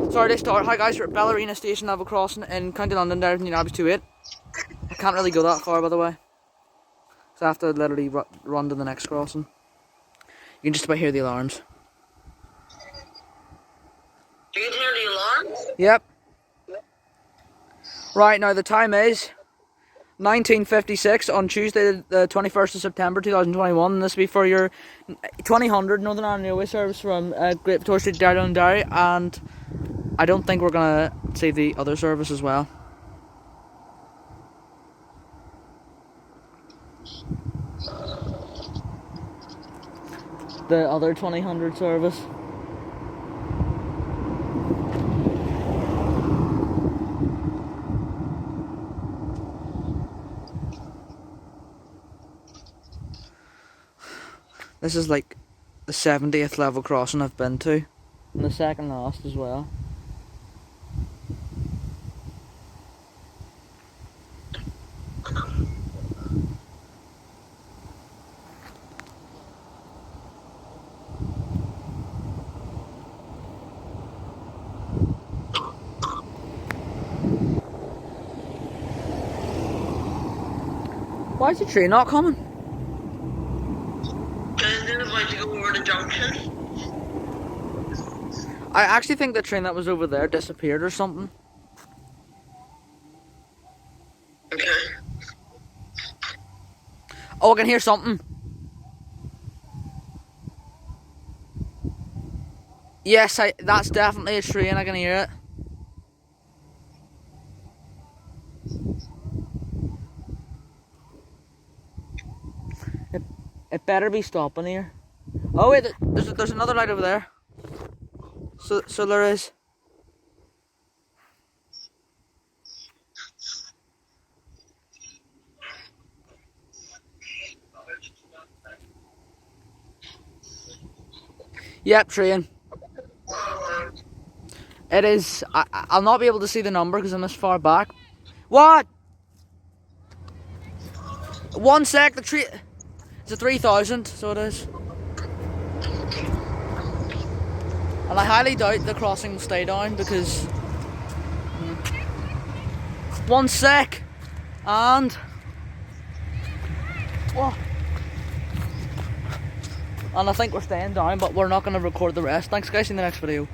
Sorry, they start. Hi guys, we're at Ballerina Station level crossing in County London, there in Abbey 28. I can't really go that far, by the way, so I have to literally run to the next crossing. You can just about hear the alarms. You can hear the alarms? Yep. Right, now the time is 19:56 on Tuesday the 21st of September 2021, and this will be for your 2000 Northern Ireland Railway service from Great Victoria Street to Derry and Derry, and I don't think we're going to see the other service as well. The other 2000 service. This is like the 70th level crossing I've been to, and the second last as well. Why is the train not coming? Because they're about to go over the junction. I actually think the train that was over there disappeared or something. Okay. Oh, I can hear something. Yes, that's definitely a train, I can hear it. It better be stopping here. Oh wait, there's another light over there. So there is. Yep, train. It is. I'll not be able to see the number because I'm this far back. What? 1 sec. The train. It's a 3000, so it is. And I highly doubt the crossing will stay down because. 1 sec. And. Oh. And I think we're staying down, but we're not going to record the rest. Thanks guys, see you in the next video.